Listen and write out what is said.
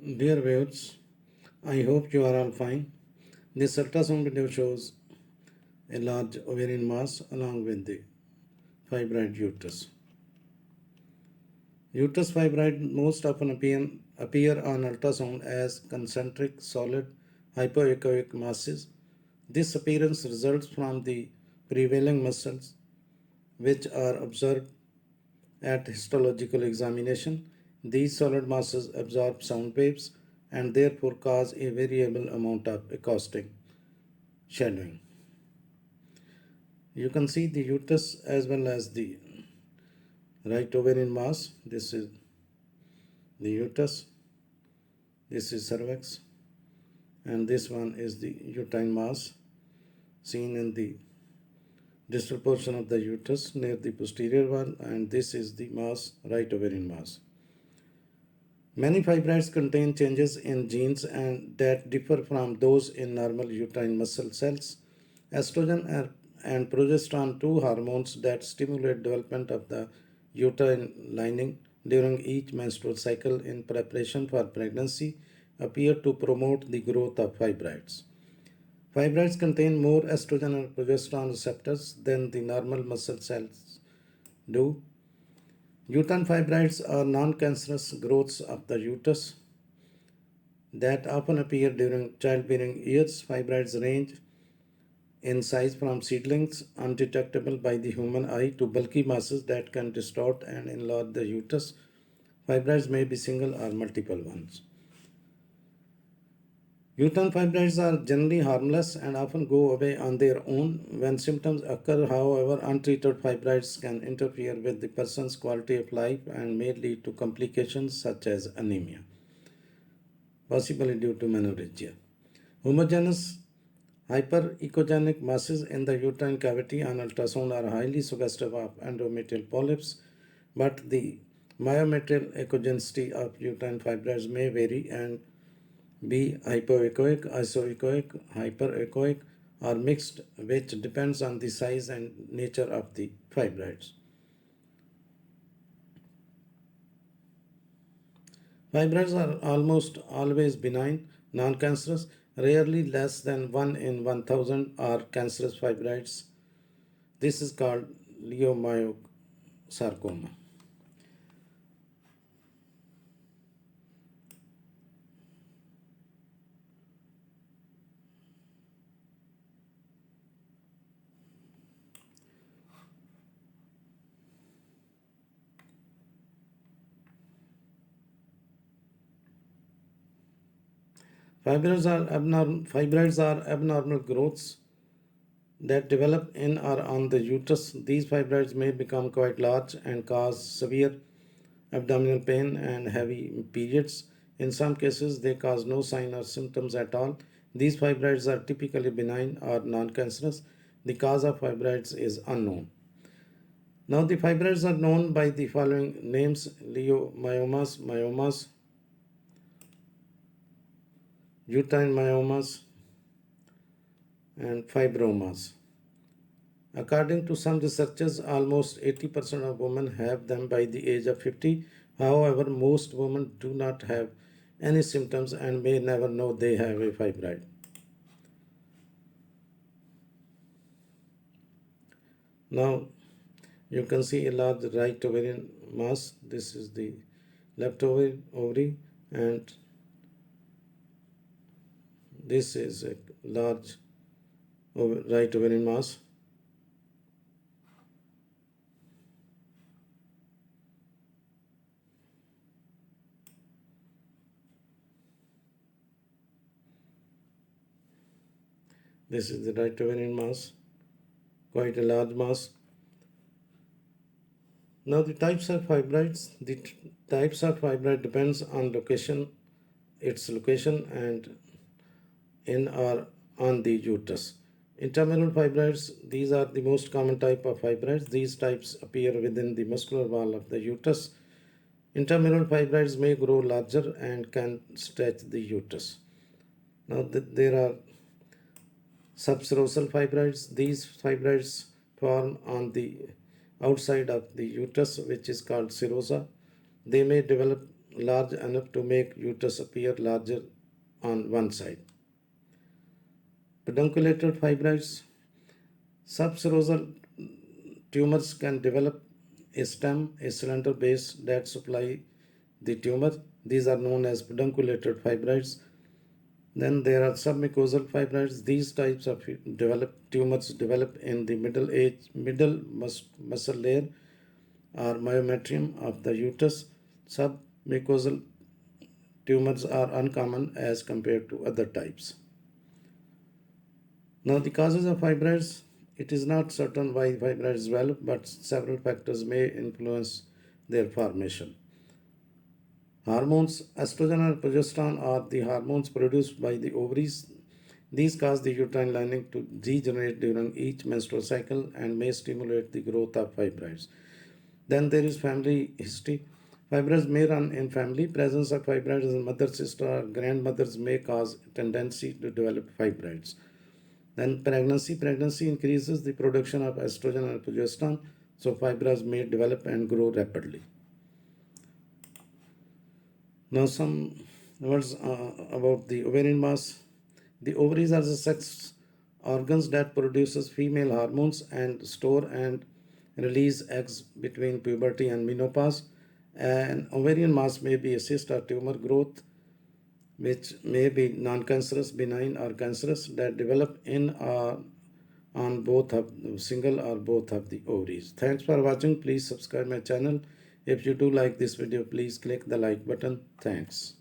Dear viewers, I hope you are all fine. This ultrasound video shows a large ovarian mass along with the fibroid uterus. Uterus fibroid most often appear on ultrasound as concentric solid hypoechoic masses. This appearance results from the prevailing muscles which are observed at histological examination. These solid masses absorb sound waves and therefore cause a variable amount of acoustic shadowing. You can see the uterus as well as the right ovarian mass. This is the uterus, this is cervix, and this one is the uterine mass seen in the distal portion of the uterus near the posterior wall, and this is the mass, right ovarian mass. Many fibroids contain changes in genes and that differ from those in normal uterine muscle cells. Estrogen and progesterone, two hormones that stimulate development of the uterine lining during each menstrual cycle in preparation for pregnancy, appear to promote the growth of fibroids. Fibroids contain more estrogen and progesterone receptors than the normal muscle cells do. Uterine fibroids are non-cancerous growths of the uterus that often appear during childbearing years. Fibroids range in size from seedlings undetectable by the human eye to bulky masses that can distort and enlarge the uterus. Fibroids may be single or multiple ones. Uterine fibroids are generally harmless and often go away on their own. When symptoms occur, however, untreated fibroids can interfere with the person's quality of life and may lead to complications such as anemia, possibly due to menorrhagia. Homogeneous hyperechogenic masses in the uterine cavity on ultrasound are highly suggestive of endometrial polyps, but the myometrial echogenicity of uterine fibroids may vary and be hypoechoic, isoechoic, hyperechoic, or mixed, which depends on the size and nature of the fibroids. Fibroids are almost always benign, non-cancerous, rarely less than 1 in 1000 are cancerous fibroids. This is called leiomyosarcoma. Fibroids are abnormal growths that develop in or on the uterus. These fibroids may become quite large and cause severe abdominal pain and heavy periods. In some cases, they cause no sign or symptoms at all. These fibroids are typically benign or non-cancerous. The cause of fibroids is unknown. Now, the fibroids are known by the following names: leiomyomas, myomas, uterine myomas, and fibromas. According to some researchers, almost 80% of women have them by the age of 50. However, most women do not have any symptoms and may never know they have a fibroid. Now, you can see a large right ovarian mass. This is the left ovary, and this is a large right ovarian mass. This is the right ovarian mass, quite a large mass. Now the types of fibroids. The types of fibroid depends on its location and in or on the uterus. Intramural fibroids, these are the most common type of fibroids. These types appear within the muscular wall of the uterus. Intramural fibroids may grow larger and can stretch the uterus. Now there are subserosal fibroids. These fibroids form on the outside of the uterus, which is called serosa. They may develop large enough to make uterus appear larger on one side. Pedunculated fibroids. Subserosal tumors can develop a stem, a cylinder base that supply the tumor. These are known as pedunculated fibroids. Then there are submucosal fibroids. These types of tumors develop in the middle muscle layer or myometrium of the uterus. Submucosal tumors are uncommon as compared to other types. Now, the causes of fibroids, it is not certain why fibroids develop, but several factors may influence their formation. Hormones, estrogen and progesterone are the hormones produced by the ovaries. These cause the uterine lining to degenerate during each menstrual cycle and may stimulate the growth of fibroids. Then there is family history. Fibroids may run in family. Presence of fibroids in mother, sister, or grandmothers may cause a tendency to develop fibroids. Then pregnancy. Pregnancy increases the production of estrogen and progesterone, so fibroids may develop and grow rapidly. Now some words about the ovarian mass. The ovaries are the sex organs that produces female hormones and store and release eggs between puberty and menopause. An ovarian mass may be a cyst or tumor growth which may be non-cancerous, benign, or cancerous that develop in or on both of single or both of the ovaries. Thanks for watching. Please subscribe my channel. If you do like this video, please click the like button. Thanks.